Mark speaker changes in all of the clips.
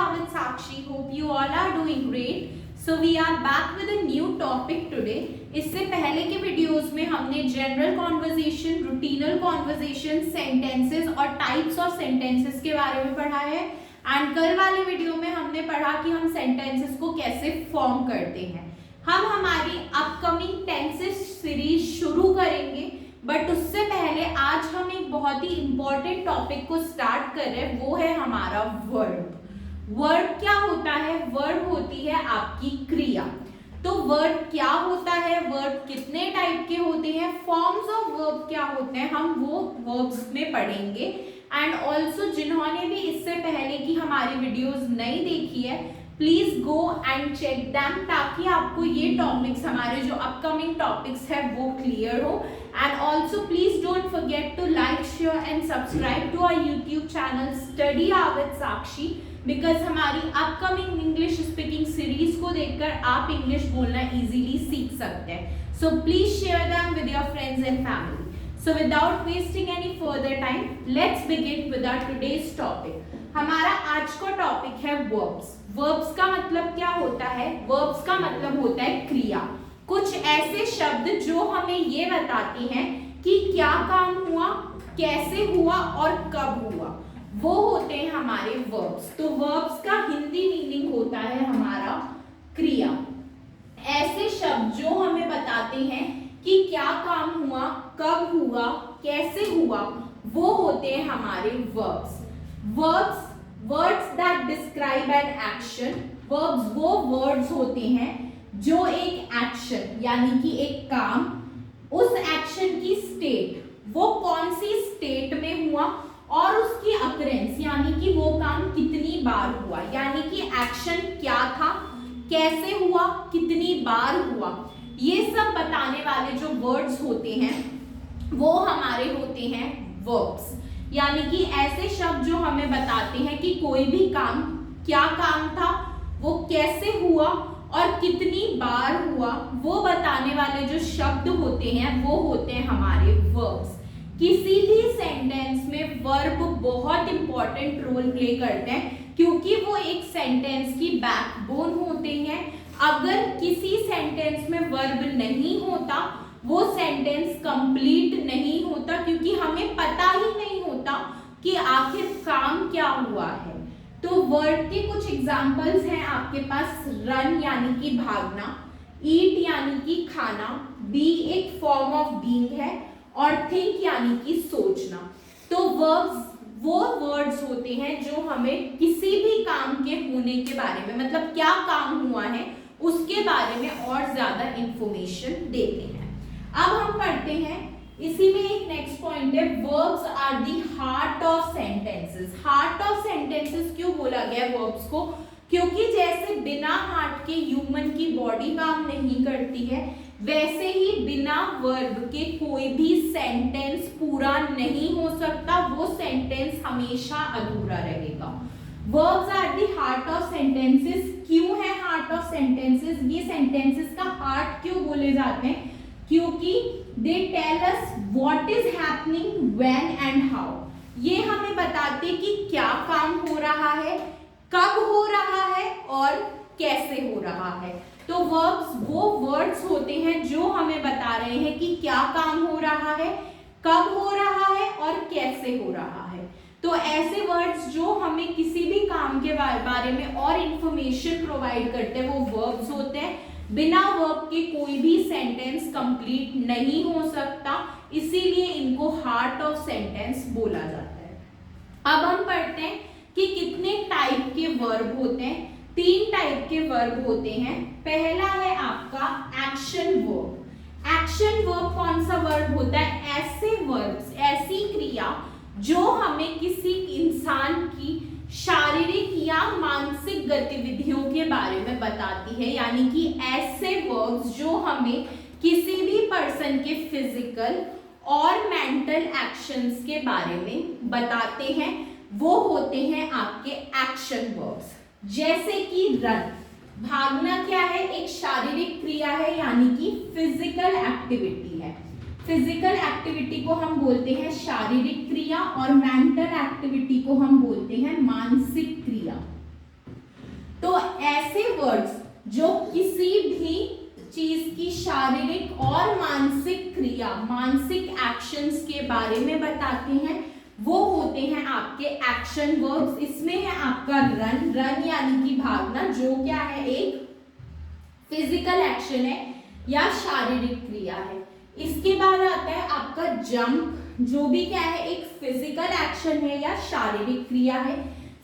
Speaker 1: are with Sakshi. Hope you all are doing great. So we are back with a new topic today. इससे पहले के videos में हमने general conversation, रूटीनल conversation, sentences और types of sentences के बारे में पढ़ा है। एंड कल वाले वीडियो में हमने पढ़ा कि हम सेंटेंसेस को कैसे फॉर्म करते हैं। हम हमारी अपकमिंग टेंसेस सीरीज शुरू करेंगे, बट उससे पहले आज हम एक बहुत ही इंपॉर्टेंट टॉपिक को स्टार्ट कर रहे हैं, वो है हमारा वर्ब। वर्ब क्या होता है? वर्ब होती है आपकी क्रिया। तो वर्ब क्या होता है, वर्ब कितने टाइप के होते हैं, फॉर्म्स ऑफ वर्ब क्या होते हैं, हम वो वर्ब्स में पढ़ेंगे। एंड ऑल्सो जिन्होंने भी इससे पहले की हमारी वीडियोस नहीं देखी है, please go and check them, ताकि आपको ये टॉपिक्स, हमारे जो अपकमिंग टॉपिक्स है वो क्लियर हो। And also please don't forget to like, share and subscribe to our YouTube channel study with Sakshi, because हमारी अपकमिंग इंग्लिश स्पीकिंग सीरीज को देखकर आप इंग्लिश बोलना इजीली सीख सकते हैं। So please share them with your friends and family. So without wasting any further time, let's begin with our today's topic. हमारा आज का टॉपिक है verbs. Verbs का मतलब क्या होता है? Verbs का मतलब होता है क्रिया। कुछ ऐसे शब्द जो हमें ये बताते हैं कि क्या काम हुआ, कैसे हुआ और कब हुआ, वो होते हैं हमारे verbs. तो verbs का हिंदी मीनिंग होता है हमारा क्रिया। ऐसे शब्द जो हमें बताते हैं कि क्या काम हुआ, कब हुआ, कैसे हुआ, वो होते हैं हमारे verbs. Words that describe an action. Verbs वो words होते हैं जो एक action यानी कि एक काम, उस action की state, वो कौन सी state में हुआ और उसकी occurrence यानी कि वो काम कितनी बार हुआ, यानी कि action क्या था, कैसे हुआ, कितनी बार हुआ, ये सब बताने वाले जो वर्ड्स होते हैं वो हमारे होते हैं वर्ब्स। यानी कि ऐसे शब्द जो हमें बताते हैं कि कोई भी काम, क्या काम था, वो कैसे हुआ और कितनी बार हुआ, वो बताने वाले जो शब्द होते हैं वो होते हैं हमारे वर्ब्स। किसी भी सेंटेंस में वर्ब बहुत इंपॉर्टेंट रोल प्ले करते हैं, क्योंकि वो एक सेंटेंस की बैकबोन होते हैं। अगर किसी सेंटेंस में वर्ब नहीं होता, वो सेंटेंस कंप्लीट नहीं होता, क्योंकि हमें पता ही नहीं होता कि आखिर काम क्या हुआ है। तो वर्ब के कुछ एग्जांपल्स हैं आपके पास। रन यानी कि भागना, ईट यानी कि खाना, बी एक फॉर्म ऑफ बीइंग है, और थिंक यानी कि सोचना। तो वर्ब्स वो वर्ड्स होते हैं जो हमें किसी भी काम के होने के बारे में, मतलब क्या काम हुआ है उसके बारे में और ज्यादा इंफॉर्मेशन देते हैं। अब हम पढ़ते हैं, इसी में एक नेक्स्ट पॉइंट है, verbs are the heart of sentences. Heart of sentences क्यों बोला गया वर्ब्स को? क्योंकि जैसे बिना हार्ट के ह्यूमन की बॉडी काम नहीं करती है, वैसे ही बिना वर्ब के कोई भी सेंटेंस पूरा नहीं हो सकता, वो सेंटेंस हमेशा अधूरा रहेगा। Verbs are the heart of sentences. क्यों है heart of sentences? ये sentences का heart क्यों बोले जाते हैं? क्योंकि they tell us what is happening, when and how. ये हमें बताते कि क्या काम हो रहा है, कब हो रहा है और कैसे हो रहा है। तो verbs वो words होते हैं जो हमें बता रहे हैं कि क्या काम हो रहा है, कब हो रहा है और कैसे हो रहा है। तो ऐसे वर्ड्स जो हमें किसी भी काम के बारे में और इंफॉर्मेशन प्रोवाइड करते हैं वो वर्ब्स होते हैं। बिना वर्ब के कोई भी सेंटेंस कंप्लीट नहीं हो सकता, इसीलिए इनको हार्ट ऑफ सेंटेंस बोला जाता है। अब हम पढ़ते हैं कि कितने टाइप के वर्ब होते हैं। 3 टाइप के वर्ब होते हैं। पहला है आपका एक्शन वर्ब। एक्शन वर्ब कौन सा वर्ब होता है? ऐसे वर्ब्स, ऐसी क्रिया जो हमें किसी इंसान की शारीरिक या मानसिक गतिविधियों के बारे में बताती है, यानी कि ऐसे वर्ब्स जो हमें किसी भी पर्सन के फिजिकल और मेंटल एक्शंस के बारे में बताते हैं, वो होते हैं आपके एक्शन वर्ब्स। जैसे कि रन, भागना क्या है? एक शारीरिक क्रिया है, यानी कि फिजिकल एक्टिविटी है। फिजिकल एक्टिविटी को हम बोलते हैं शारीरिक क्रिया और मेंटल एक्टिविटी को हम बोलते हैं मानसिक क्रिया। ऐसे वर्ड्स जो किसी भी चीज की शारीरिक और मानसिक क्रिया, मानसिक एक्शंस के बारे में बताते हैं, वो होते हैं आपके एक्शन वर्ब्स। इसमें है आपका रन, रन यानी कि भागना, जो क्या है एक फिजिकल एक्शन है या शारीरिक क्रिया है। इसके बाद आता है आपका जंप, जो भी क्या है एक फिजिकल एक्शन है या शारीरिक क्रिया है।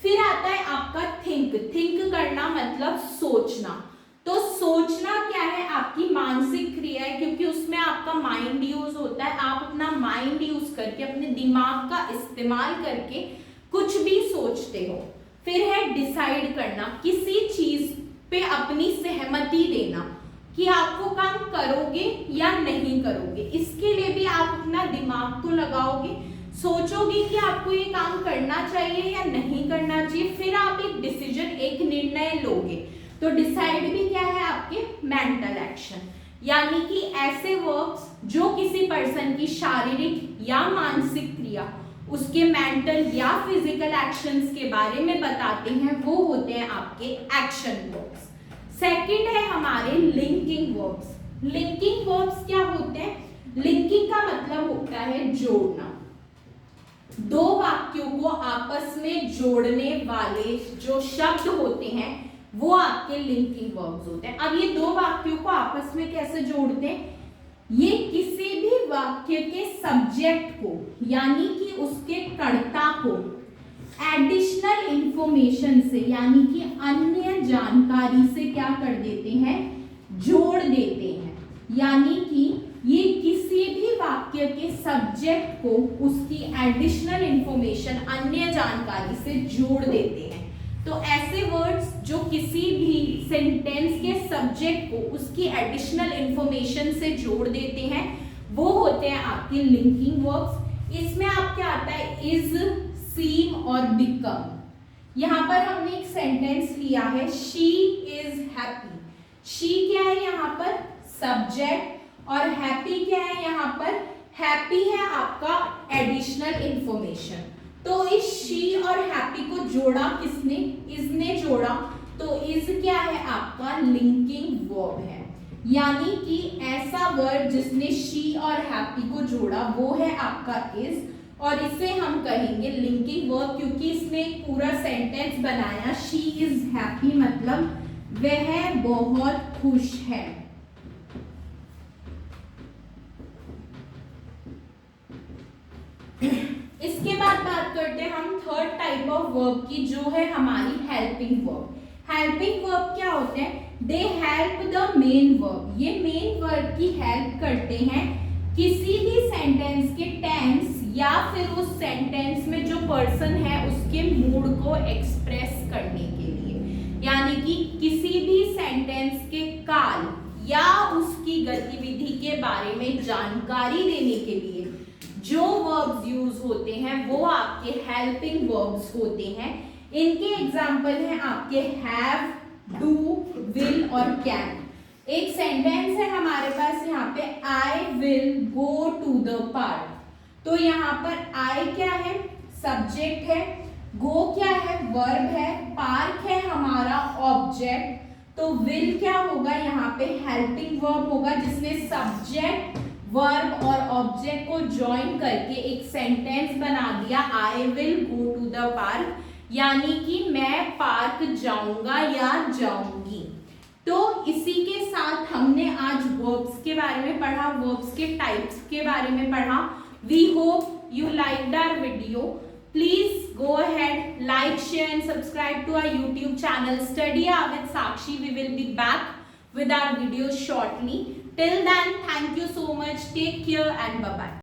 Speaker 1: फिर आता है आपका थिंक, थिंक करना मतलब सोचना। तो सोचना क्या है आपकी मानसिक क्रिया है, क्योंकि उसमें आपका माइंड यूज होता है। आप अपना माइंड यूज करके, अपने दिमाग का इस्तेमाल करके कुछ भी सोचते हो। फिर है डिसाइड करना, किसी चीज पे अपनी सहमति देना कि आप वो काम करोगे या नहीं करोगे। इसके लिए भी आप अपना दिमाग तो लगाओगे, सोचोगे कि आपको ये काम करना चाहिए या नहीं करना चाहिए, फिर आप एक डिसीजन, एक निर्णय लोगे। तो डिसाइड भी क्या है आपके मेंटल एक्शन, यानी कि ऐसे वर्ब्स जो किसी पर्सन की शारीरिक या मानसिक क्रिया, उसके मेंटल या फिजिकल एक्शंस के बारे में बताते हैं, वो होते हैं आपके एक्शन वर्ब्स। सेकंड है हमारे लिंकिंग वर्ब्स। लिंकिंग वर्ब्स क्या होते हैं? लिंकिंग का मतलब होता है जोड़ना। दो वाक्यों को आपस में जोड़ने वाले जो शब्द होते हैं वो आपके लिंकिंग वर्ब्स होते हैं। अब ये दो वाक्यों को आपस में कैसे जोड़ते हैं? ये किसी भी वाक्य के सब्जेक्ट को, यानी कि उसके कर्ता को एडिशनल इंफॉर्मेशन से, यानी कि अन्य जानकारी से क्या कर देते हैं? जोड़ देते हैं। यानी कि ये किसी भी वाक्य के सब्जेक्ट को उसकी एडिशनल इंफॉर्मेशन, अन्य जानकारी से जोड़ देते हैं। तो ऐसे वर्ड्स जो किसी भी सेंटेंस के सब्जेक्ट को उसकी एडिशनल इंफॉर्मेशन से जोड़ देते हैं, वो होते हैं आपके लिंकिंग वर्ब्स। इसमें आपके आता है इज, सीम और बिकम। यहां पर हमने एक सेंटेंस लिया है, शी इज हैप्पी। शी क्या है यहाँ पर? सब्जेक्ट। और हैप्पी क्या है यहाँ पर? हैप्पी है आपका एडिशनल इंफॉर्मेशन। तो इस शी और हैप्पी को जोड़ा किसने? इज ने जोड़ा। तो इज क्या है आपका? लिंकिंग वर्ब है। यानी कि ऐसा वर्ड जिसने शी और हैप्पी को जोड़ा वो है आपका इज, और इसे हम कहेंगे लिंकिंग वर्ब, क्योंकि इसने एक पूरा सेंटेंस बनाया। शी इज हैप्पी मतलब वह बहुत खुश है। इसके बाद बात करते हैं हम थर्ड टाइप ऑफ वर्ब की, जो है हमारी हेल्पिंग वर्ब। हेल्पिंग वर्ब क्या होते हैं? They help the main verb. ये मेन वर्ब की हेल्प करते हैं किसी भी सेंटेंस के टेंस या फिर उस सेंटेंस में जो पर्सन है उसके मूड को एक्सप्रेस करने के लिए। यानी कि किसी भी सेंटेंस के काल या उसकी गतिविधि के बारे में जानकारी देने के लिए जो वर्ब्स यूज होते हैं वो आपके हेल्पिंग वर्ब्स होते हैं। इनके एग्जाम्पल हैं आपके हैव, डू, विल और कैन। एक सेंटेंस है हमारे पास यहाँ पे, I will go to the park. तो यहाँ पर आई क्या है? सब्जेक्ट है। गो क्या है? वर्ब है। पार्क है हमारा ऑब्जेक्ट। तो विल क्या होगा? यहाँ पे हेल्पिंग वर्ब होगा, जिसने सब्जेक्ट, वर्ब और ऑब्जेक्ट को ज्वाइन करके एक सेंटेंस बना दिया, I will go to the park, यानी कि मैं पार्क जाऊंगा या जाऊंगी। तो इसी के साथ हमने आज वर्ब्स के बारे में पढ़ा, वर्ब्स के टाइप्स के बारे में पढ़ा। We hope you liked our video. Please go ahead, like, share and subscribe to our YouTube channel Study Hour with Sakshi. We will be back with our videos shortly. Till then, thank you so much. Take care and bye-bye.